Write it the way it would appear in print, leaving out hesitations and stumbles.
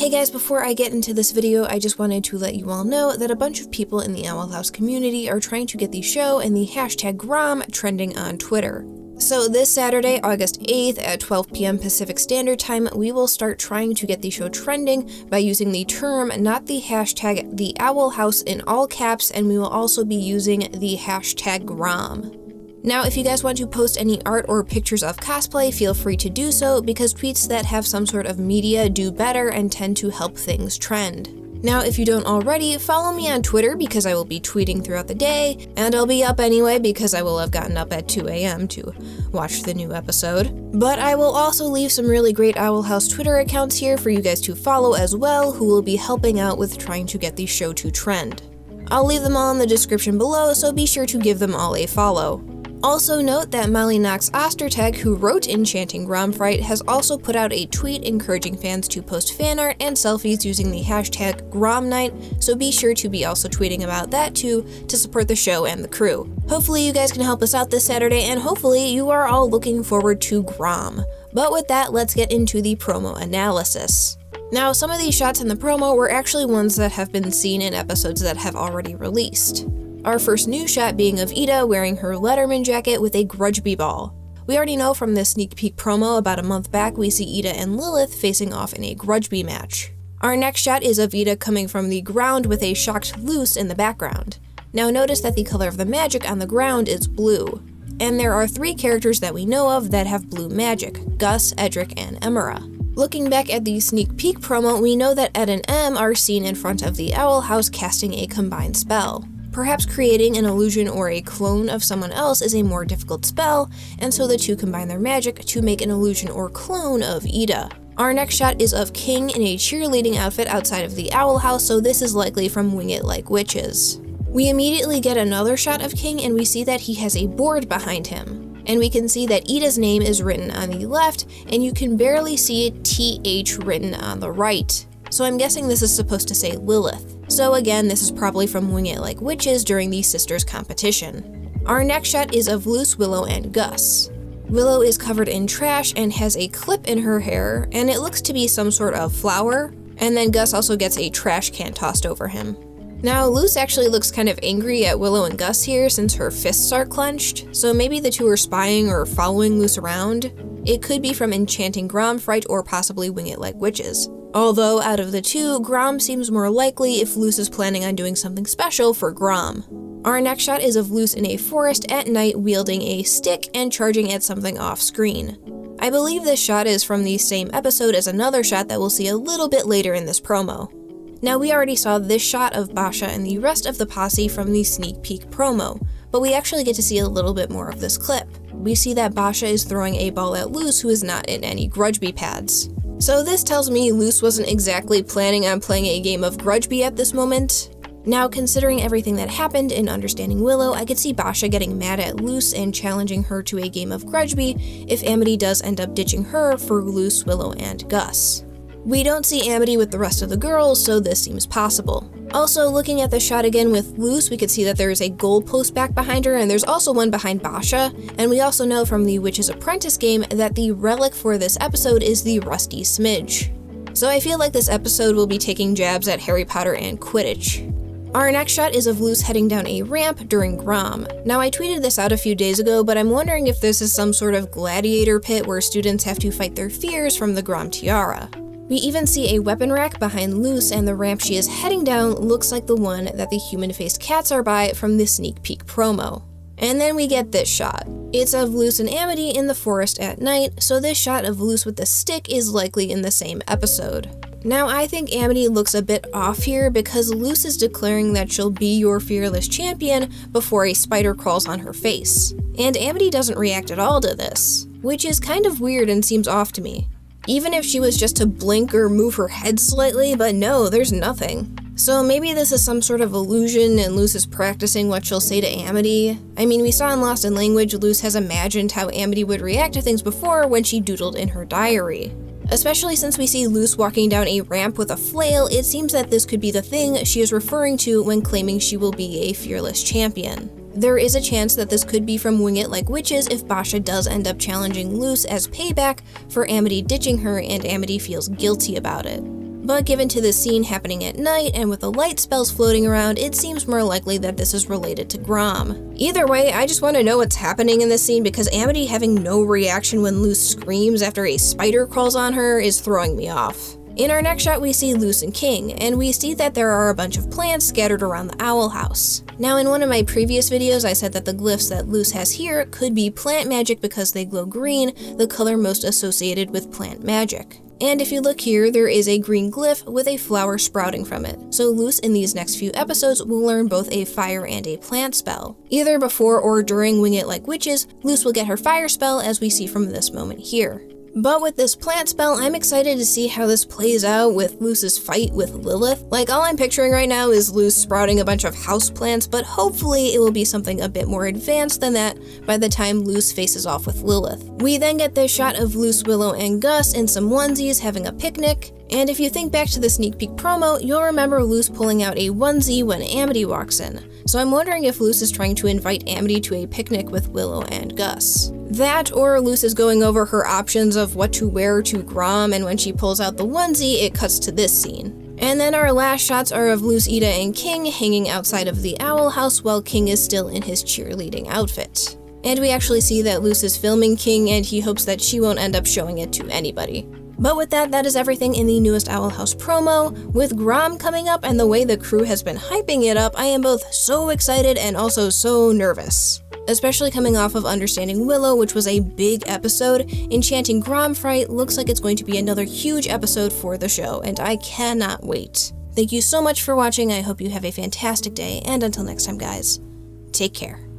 Hey guys, before I get into this video, I just wanted to let you all know that a bunch of people in the Owl House community are trying to get the show and the hashtag Grom trending on Twitter. So this Saturday, August 8th at 12 p.m. Pacific Standard Time, we will start trying to get the show trending by using the term, not the hashtag, the Owl House in all caps, and we will also be using the hashtag Grom. Now, if you guys want to post any art or pictures of cosplay, feel free to do so, because tweets that have some sort of media do better and tend to help things trend. Now, if you don't already, follow me on Twitter because I will be tweeting throughout the day, and I'll be up anyway because I will have gotten up at 2 a.m. to watch the new episode. But I will also leave some really great Owl House Twitter accounts here for you guys to follow as well, who will be helping out with trying to get the show to trend. I'll leave them all in the description below, so be sure to give them all a follow. Also note that Molly Knox Ostertag, who wrote Enchanting Grom Fright, has also put out a tweet encouraging fans to post fan art and selfies using the hashtag GromNight, so be sure to be also tweeting about that too to support the show and the crew. Hopefully you guys can help us out this Saturday, and hopefully you are all looking forward to Grom. But with that, let's get into the promo analysis. Now, some of these shots in the promo were actually ones that have been seen in episodes that have already released. Our first news shot being of Ida wearing her Letterman jacket with a Grudgby ball. We already know from this sneak peek promo about a month back we see Ida and Lilith facing off in a Grudgby match. Our next shot is of Ida coming from the ground with a shocked Luce in the background. Now notice that the color of the magic on the ground is blue. And there are 3 characters that we know of that have blue magic: Gus, Edric, and Emera. Looking back at the sneak peek promo, we know that Ed and Em are seen in front of the Owl House casting a combined spell. Perhaps creating an illusion or a clone of someone else is a more difficult spell, and so the two combine their magic to make an illusion or clone of Ida. Our next shot is of King in a cheerleading outfit outside of the Owl House, so this is likely from Wing It Like Witches. We immediately get another shot of King, and we see that he has a board behind him. And we can see that Ida's name is written on the left, and you can barely see TH written on the right. So I'm guessing this is supposed to say Lilith. So again, this is probably from Wing It Like Witches during the sisters competition. Our next shot is of Luce, Willow, and Gus. Willow is covered in trash and has a clip in her hair, and it looks to be some sort of flower, and then Gus also gets a trash can tossed over him. Now, Luce actually looks kind of angry at Willow and Gus here since her fists are clenched, so maybe the two are spying or following Luce around. It could be from Enchanting Grom Fright or possibly Wing It Like Witches. Although, out of the two, Grom seems more likely if Luce is planning on doing something special for Grom. Our next shot is of Luce in a forest at night wielding a stick and charging at something off-screen. I believe this shot is from the same episode as another shot that we'll see a little bit later in this promo. Now, we already saw this shot of Boscha and the rest of the posse from the sneak peek promo, but we actually get to see a little bit more of this clip. We see that Boscha is throwing a ball at Luce, who is not in any Grudgby pads. So this tells me Luce wasn't exactly planning on playing a game of Grudgby at this moment. Now, considering everything that happened and understanding Willow, I could see Boscha getting mad at Luce and challenging her to a game of Grudgby if Amity does end up ditching her for Luce, Willow, and Gus. We don't see Amity with the rest of the girls, so this seems possible. Also, looking at the shot again with Luce, we could see that there is a goalpost back behind her, and there's also one behind Boscha, and we also know from the Witch's Apprentice game that the relic for this episode is the Rusty Smidge. So I feel like this episode will be taking jabs at Harry Potter and Quidditch. Our next shot is of Luce heading down a ramp during Grom. Now, I tweeted this out a few days ago, but I'm wondering if this is some sort of gladiator pit where students have to fight their fears from the Grom Tiara. We even see a weapon rack behind Luce, and the ramp she is heading down looks like the one that the human-faced cats are by from the sneak peek promo. And then we get this shot. It's of Luce and Amity in the forest at night, so this shot of Luce with the stick is likely in the same episode. Now, I think Amity looks a bit off here because Luce is declaring that she'll be your fearless champion before a spider crawls on her face. And Amity doesn't react at all to this, which is kind of weird and seems off to me. Even if she was just to blink or move her head slightly, but no, there's nothing. So maybe this is some sort of illusion and Luce is practicing what she'll say to Amity. I mean, we saw in Lost in Language, Luce has imagined how Amity would react to things before when she doodled in her diary. Especially since we see Luce walking down a ramp with a flail, it seems that this could be the thing she is referring to when claiming she will be a fearless champion. There is a chance that this could be from Wing It Like Witches if Boscha does end up challenging Luce as payback for Amity ditching her and Amity feels guilty about it. But given to the scene happening at night and with the light spells floating around, it seems more likely that this is related to Grom. Either way, I just want to know what's happening in this scene because Amity having no reaction when Luce screams after a spider crawls on her is throwing me off. In our next shot, we see Luce and King, and we see that there are a bunch of plants scattered around the owl house. Now, in one of my previous videos, I said that the glyphs that Luce has here could be plant magic because they glow green, the color most associated with plant magic. And if you look here, there is a green glyph with a flower sprouting from it. So Luce in these next few episodes will learn both a fire and a plant spell. Either before or during Wing It Like Witches, Luce will get her fire spell as we see from this moment here. But with this plant spell, I'm excited to see how this plays out with Luce's fight with Lilith. Like, all I'm picturing right now is Luce sprouting a bunch of houseplants, but hopefully it will be something a bit more advanced than that by the time Luce faces off with Lilith. We then get this shot of Luce, Willow, and Gus in some onesies having a picnic. And if you think back to the sneak peek promo, you'll remember Luce pulling out a onesie when Amity walks in. So I'm wondering if Luce is trying to invite Amity to a picnic with Willow and Gus. That, or Luce is going over her options of what to wear to Grom, and when she pulls out the onesie, it cuts to this scene. And then our last shots are of Luce, Ida, and King hanging outside of the owl house while King is still in his cheerleading outfit. And we actually see that Luce is filming King, and he hopes that she won't end up showing it to anybody. But with that, that is everything in the newest Owl House promo. With Grom coming up and the way the crew has been hyping it up, I am both so excited and also so nervous. Especially coming off of Understanding Willow, which was a big episode, Enchanting Grom Fright looks like it's going to be another huge episode for the show, and I cannot wait. Thank you so much for watching, I hope you have a fantastic day, and until next time guys, take care.